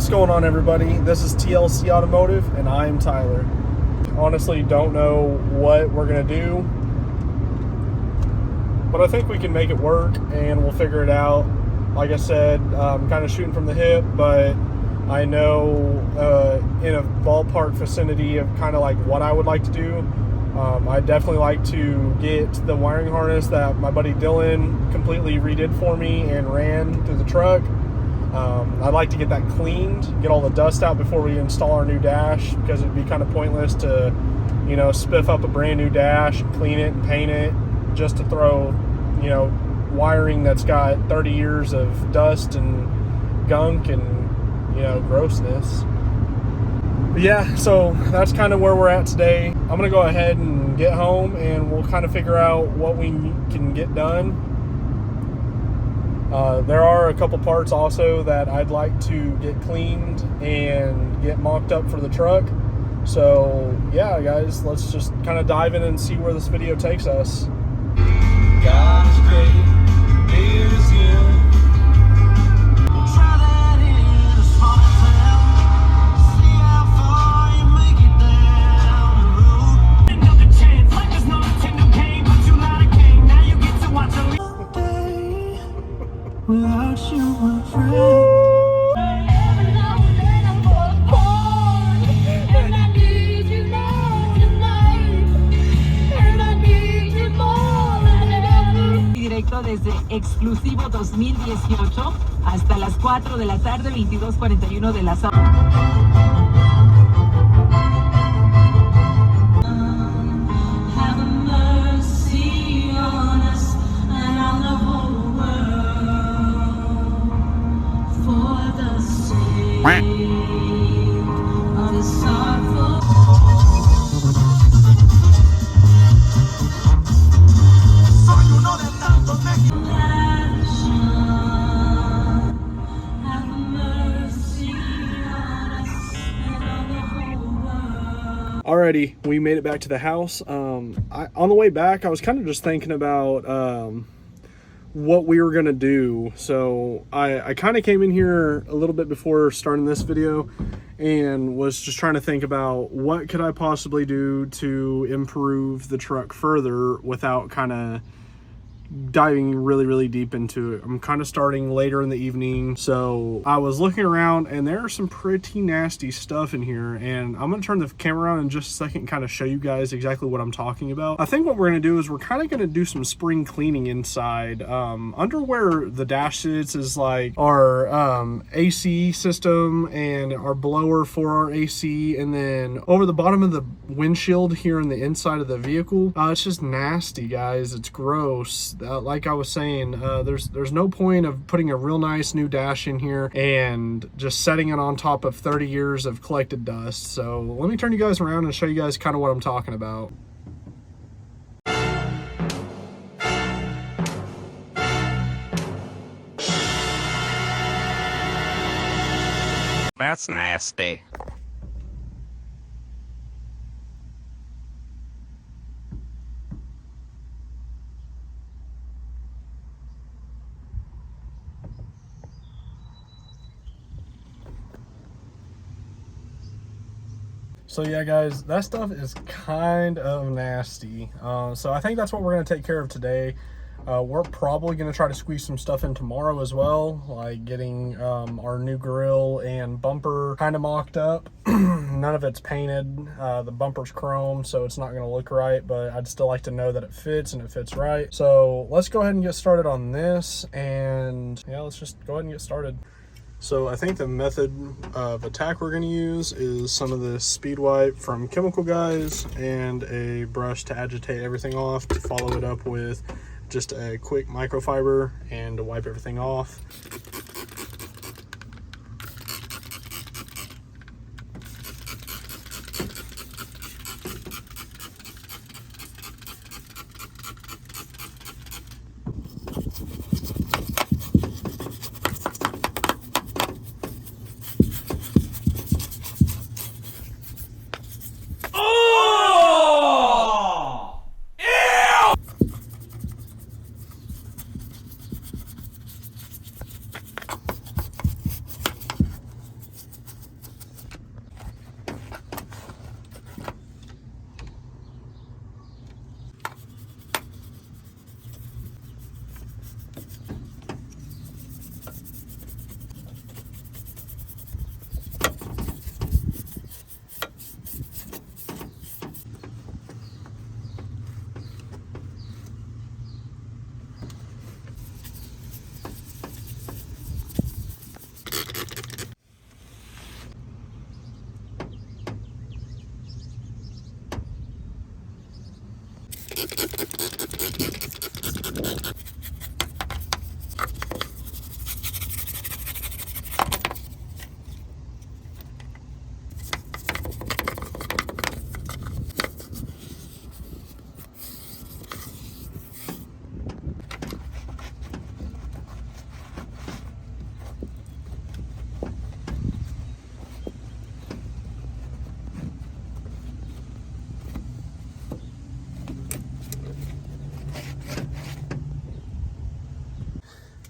What's going on, everybody? This is TLC Automotive, and I'm Tyler. Honestly, don't know what we're gonna do, but I think we can make it work, and we'll figure it out. Like I said, I'm kind of shooting from the hip, but I know in a ballpark vicinity of kind of like what I would like to do. I'd definitely like to get the wiring harness that my buddy Dylan completely redid for me and ran through the truck. I'd like to get that cleaned, get all the dust out before we install our new dash, because it'd be kind of pointless to, you know, spiff up a brand new dash, clean it and paint it just to throw, you know, wiring that's got 30 years of dust and gunk and, you know, grossness. But yeah, so that's kind of where we're at today. I'm gonna go ahead and get home, and we'll kind of figure out what we can get done. There are a couple parts also that I'd like to get cleaned and get mocked up for the truck. So yeah, guys, let's just kind of dive in and see where this video takes us. God is great, beer is good. We'll try that in a small town. See how far you make it down the road. Another chance, life is no Nintendo game, but you lied again. Now you get to watch a little day without you, my friend. Directo desde Exclusivo 2018 hasta las 4 de la tarde, 22:41 de la sábado. Have mercy on us and on the whole world, for the sake of the sorrowful. Alrighty, we made it back to the house. On the way back, I was kind of just thinking about what we were gonna do. So I kind of came in here a little bit before starting this video and was just trying to think about what could I possibly do to improve the truck further without kind of diving really deep into it. I'm kind of starting later in the evening, so I was looking around and there's some pretty nasty stuff in here, and I'm gonna turn the camera around in just a second and kind of show you guys exactly what I'm talking about. I think what we're gonna do is we're kind of gonna do some spring cleaning inside. Under where the dash sits is like our AC system and our blower for our AC, and then over the bottom of the windshield here in the inside of the vehicle, it's just nasty, guys. It's gross. Like I was saying, there's no point of putting a real nice new dash in here and just setting it on top of 30 years of collected dust. So let me turn you guys around and show you guys kind of what I'm talking about. That's nasty. So yeah, guys, that stuff is kind of nasty. So I think that's what we're going to take care of today. We're probably going to try to squeeze some stuff in tomorrow as well, like getting our new grill and bumper kind of mocked up. None of it's painted. The bumper's chrome, so it's not going to look right, but I'd still like to know that it fits and it fits right. So let's go ahead and get started on this, and yeah, let's just go ahead and get started. So I think the method of attack we're going to use is some of this speed wipe from Chemical Guys and a brush to agitate everything off, to follow it up with just a quick microfiber and to wipe everything off.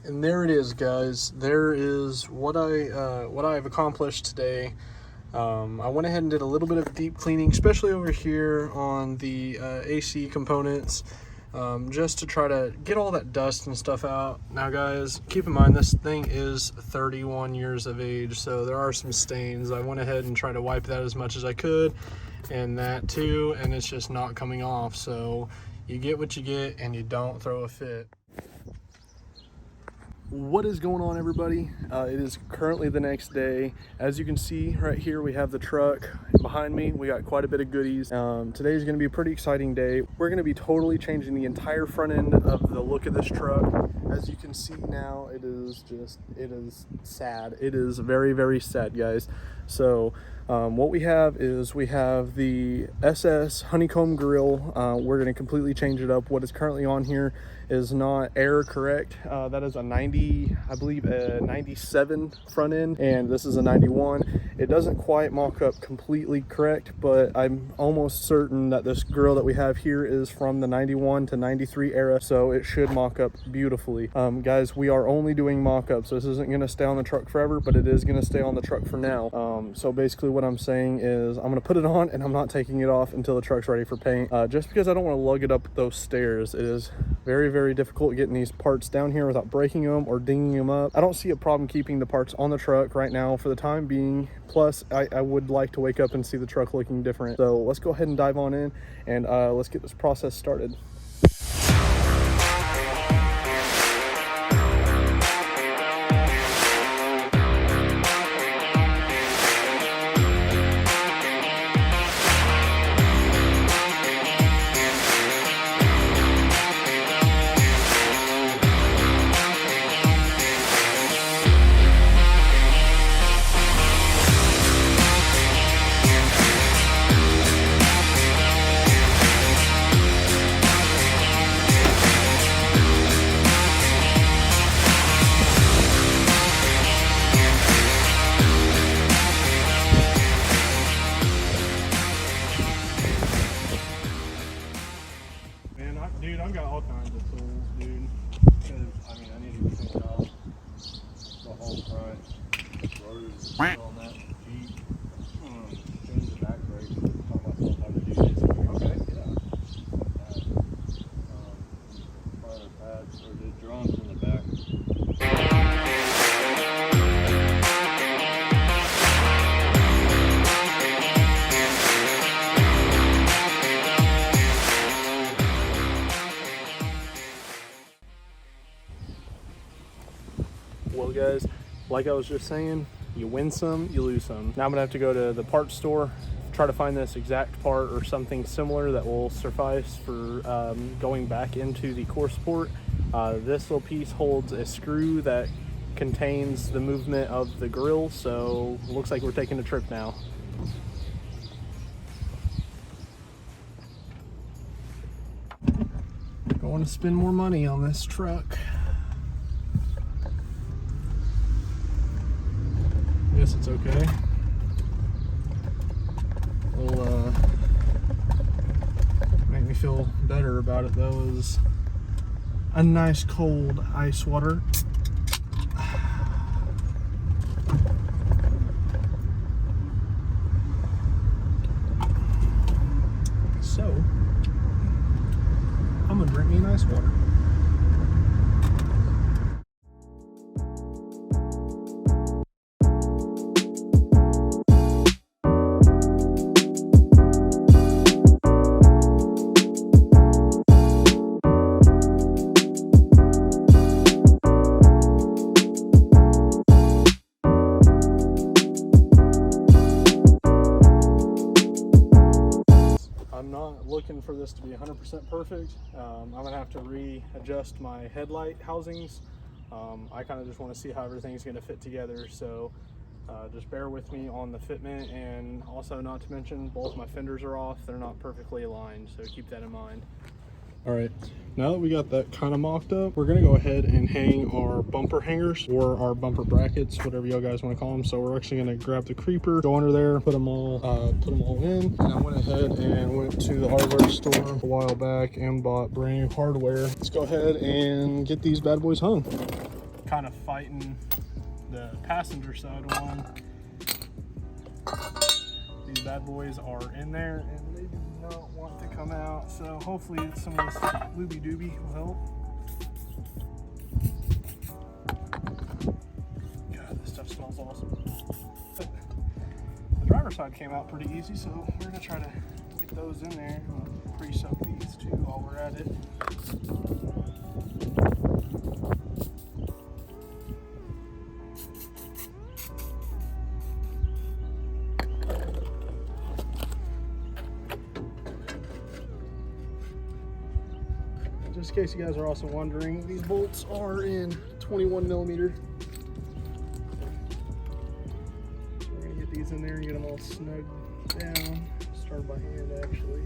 And there it is, guys. There is what I've accomplished today. I went ahead and did a little bit of deep cleaning, especially over here on the AC components, just to try to get all that dust and stuff out. Now, guys, keep in mind this thing is 31 years of age, so there are some stains. I went ahead and tried to wipe that as much as I could, and that too, and it's just not coming off. So you get what you get, and you don't throw a fit. What is going on, everybody? It is currently the next day. As you can see right here, we have the truck behind me. We got quite a bit of goodies. Today is going to be a pretty exciting day. We're going to be totally changing the entire front end of the look of this truck. As you can see now, it is sad. It is very, very sad, guys. So what we have is we have the SS honeycomb grill. We're going to completely change it up. What is currently on here is not air correct. That is a 90, I believe a 97 front end, and this is a 91. It doesn't quite mock up completely correct, but I'm almost certain that this grill that we have here is from the 91 to 93 era, so it should mock up beautifully. Guys, we are only doing mock-ups. This isn't going to stay on the truck forever, but it is going to stay on the truck for now. So basically what I'm saying is I'm going to put it on and I'm not taking it off until the truck's ready for paint, just because I don't want to lug it up those stairs. It is very, very difficult getting these parts down here without breaking them or dinging them up. I don't see a problem keeping the parts on the truck right now for the time being. Plus, I would like to wake up and see the truck looking different. So let's go ahead and dive on in, and let's get this process started. Dude, I've got all kinds of tools, dude. Because, I mean, I need to clean out the whole front, rotors, on that Jeep, change the back brake, taught myself how to do this. Okay, yeah. Fire pads, or the drums in the back. Well, guys, like I was just saying, you win some, you lose some. Now I'm gonna have to go to the parts store, try to find this exact part or something similar that will suffice for going back into the core support. This little piece holds a screw that contains the movement of the grill, so it looks like we're taking a trip now. Going to spend more money on this truck. Guess it's okay. It'll make me feel better about it though, is a nice cold ice water. So I'm gonna drink me an ice water. I'm not looking for this to be be 100% perfect. I'm gonna have to readjust my headlight housings. I kind of just want to see how everything's gonna fit together, so just bear with me on the fitment. And also, not to mention, both my fenders are off. They're not perfectly aligned, so keep that in mind. All right, now that we got that kind of mocked up, we're gonna go ahead and hang our bumper hangers, or our bumper brackets, whatever y'all guys want to call them. So we're actually gonna grab the creeper, go under there, put them all in. And I went ahead and went to the hardware store a while back and bought brand new hardware. Let's go ahead and get these bad boys hung. Kind of fighting the passenger side one. These bad boys are in there and they do not want to come out, so hopefully some of this looby dooby will help. God, this stuff smells awesome. But the driver's side came out pretty easy, so we're gonna try to get those in there. We'll pre-soak these too while we're at it. Just in case you guys are also wondering, these bolts are in 21 millimeter. So we're gonna get these in there and get them all snugged down. Start by hand, actually.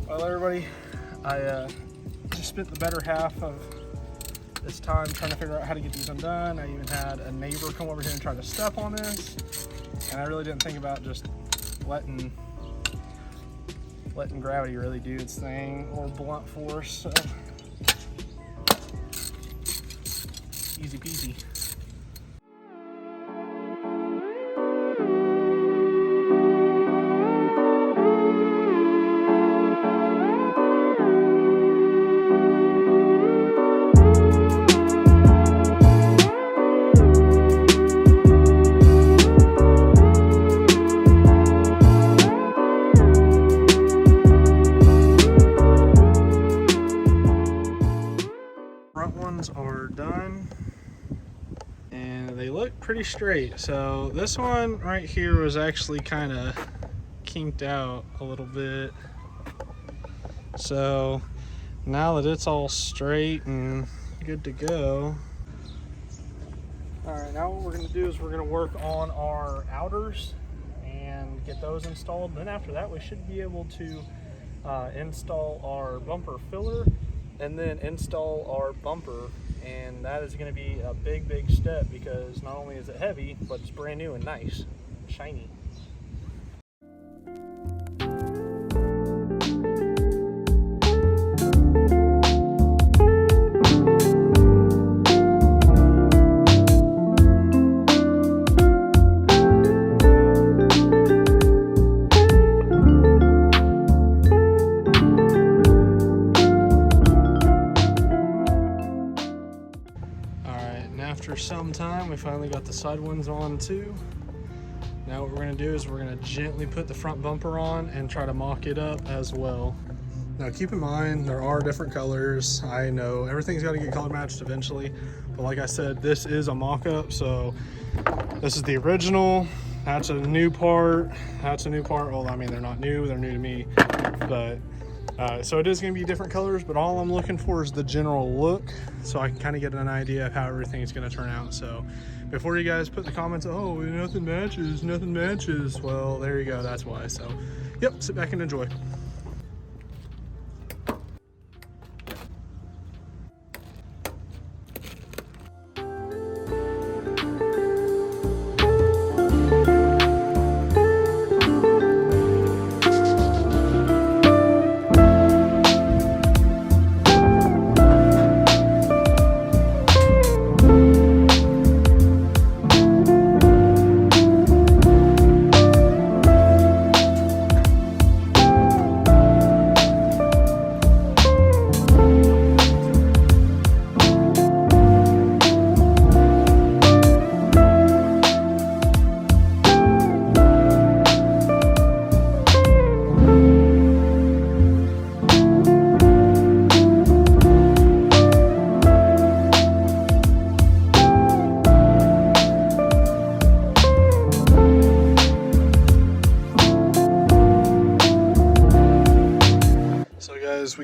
Well, everybody, I just spent the better half of this time trying to figure out how to get these undone. I even had a neighbor come over here and try to step on this, and I really didn't think about just letting gravity really do its thing, or blunt force. So easy peasy. Front ones are done and they look pretty straight. So this one right here was actually kind of kinked out a little bit. So now that it's all straight and good to go. All right, now what we're going to do is we're going to work on our outers and get those installed. Then after that, we should be able to install our bumper filler and then install our bumper. And that is going to be a big step, because not only is it heavy, but it's brand new and nice, shiny. After some time, we finally got the side ones on too. Now what we're going to do is we're going to gently put the front bumper on and try to mock it up as well. Now keep in mind, there are different colors. I know everything's got to get color matched eventually, but like I said, this is a mock-up. So this is the original, that's a new part, that's a new part. Well, I mean, they're not new, they're new to me, but so it is going to be different colors, but all I'm looking for is the general look, so I can kind of get an idea of how everything's going to turn out. So before you guys put the comments, oh, nothing matches, well, there you go, that's why. So yep, sit back and enjoy.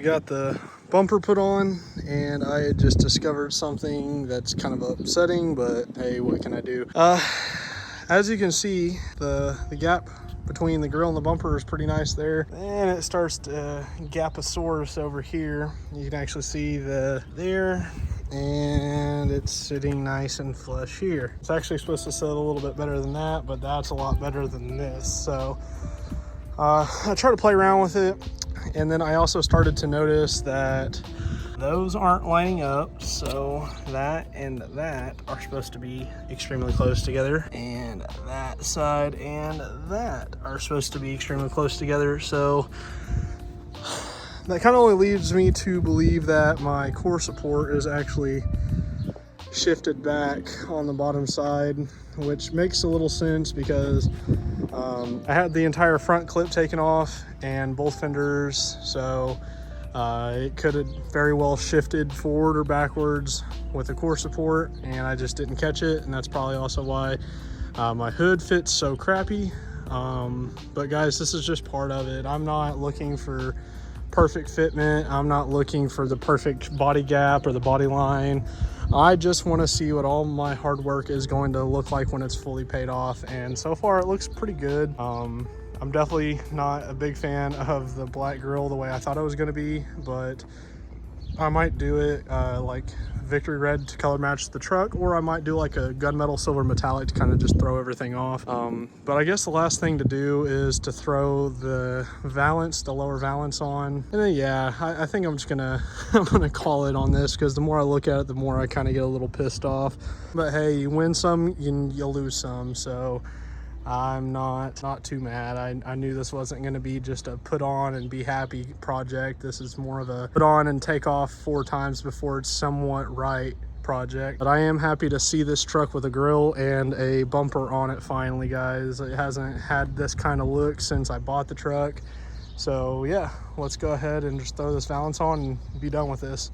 got the bumper put on, and I had just discovered something that's kind of upsetting, but hey, what can I do? As you can see, the gap between the grill and the bumper is pretty nice there, and it starts to gaposaurus over here. You can actually see there, and it's sitting nice and flush here. It's actually supposed to sit a little bit better than that, but that's a lot better than this. So I try to play around with it, and then I also started to notice that those aren't lining up, so that and that are supposed to be extremely close together, and that side and that are supposed to be extremely close together. So that kind of only leads me to believe that my core support is actually shifted back on the bottom side, which makes a little sense because I had the entire front clip taken off and both fenders, so it could have very well shifted forward or backwards with the core support, and I just didn't catch it, and that's probably also why my hood fits so crappy. But guys, this is just part of it. I'm not looking for perfect fitment. I'm not looking for the perfect body gap or the body line. I just want to see what all my hard work is going to look like when it's fully paid off, and so far it looks pretty good. I'm definitely not a big fan of the black grill the way I thought it was going to be, but I might do it like victory red to color match the truck, or I might do like a gunmetal silver metallic to kind of just throw everything off. But I guess the last thing to do is to throw the valance, the lower valance on, and then yeah, I think I'm just gonna I'm gonna call it on this, because the more I look at it, the more I kind of get a little pissed off. But hey, you win some, you lose some, so I'm not too mad. I knew this wasn't going to be just a put on and be happy project. This is more of a put on and take off 4 times before it's somewhat right project. But I am happy to see this truck with a grill and a bumper on it finally, guys. It hasn't had this kind of look since I bought the truck. So yeah, let's go ahead and just throw this valance on and be done with this.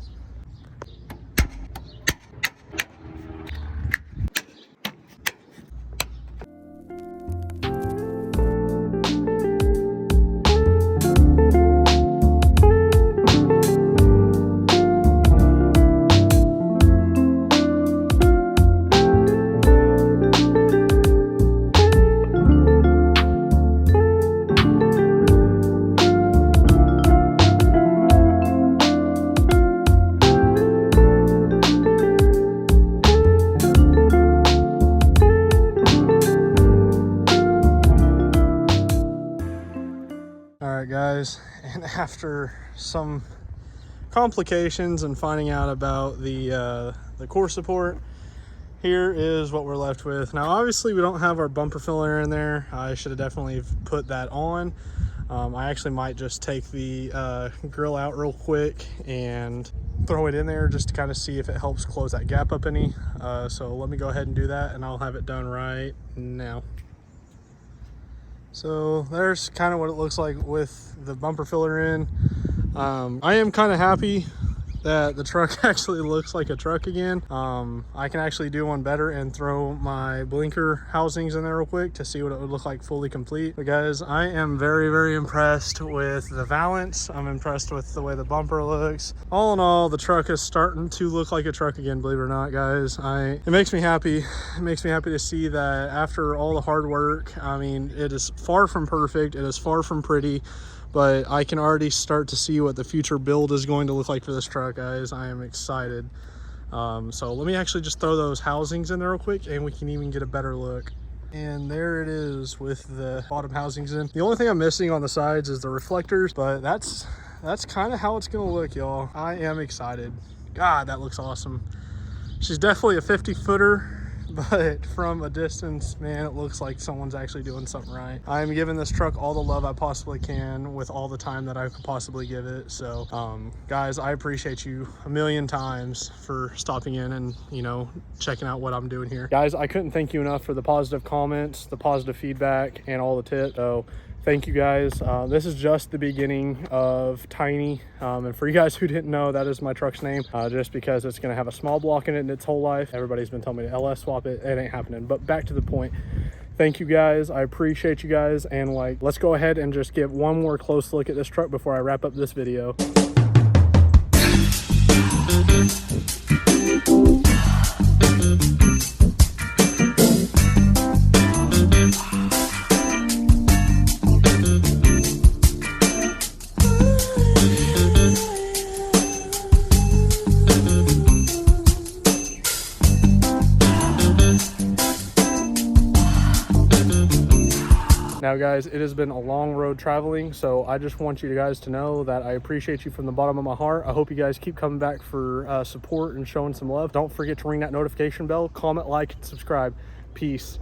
Guys, and after some complications and finding out about the core support, here is what we're left with. Now obviously we don't have our bumper filler in there. I should have definitely put that on. I actually might just take the grill out real quick and throw it in there just to kind of see if it helps close that gap up any. So let me go ahead and do that, and I'll have it done right now. So there's kind of what it looks like with the bumper filler in. I am kind of happy that the truck actually looks like a truck again. I can actually do one better and throw my blinker housings in there real quick to see what it would look like fully complete. But guys, I am very, very impressed with the valance. I'm impressed with the way the bumper looks. All in all, the truck is starting to look like a truck again, believe it or not, guys. It makes me happy. It makes me happy to see that after all the hard work, I mean, it is far from perfect. It is far from pretty, but I can already start to see what the future build is going to look like for this truck, guys. I am excited. So let me actually just throw those housings in there real quick, and we can even get a better look. And there it is with the bottom housings in. The only thing I'm missing on the sides is the reflectors, but that's kind of how it's gonna look, y'all. I am excited. God, that looks awesome. She's definitely a 50-footer. But from a distance, man, it looks like someone's actually doing something right. I am giving this truck all the love I possibly can with all the time that I could possibly give it. So guys, I appreciate you a million times for stopping in and, you know, checking out what I'm doing here. Guys, I couldn't thank you enough for the positive comments, the positive feedback, and all the tips. So thank you, guys. This is just the beginning of Tiny. And for you guys who didn't know, that is my truck's name, just because it's going to have a small block in it in its whole life. Everybody's been telling me to LS swap it. It ain't happening. But back to the point. Thank you, guys. I appreciate you guys. And let's go ahead and just give one more close look at this truck before I wrap up this video. Now guys, it has been a long road traveling, so I just want you guys to know that I appreciate you from the bottom of my heart. I hope you guys keep coming back for support and showing some love. Don't forget to ring that notification bell, comment, like, and subscribe. Peace.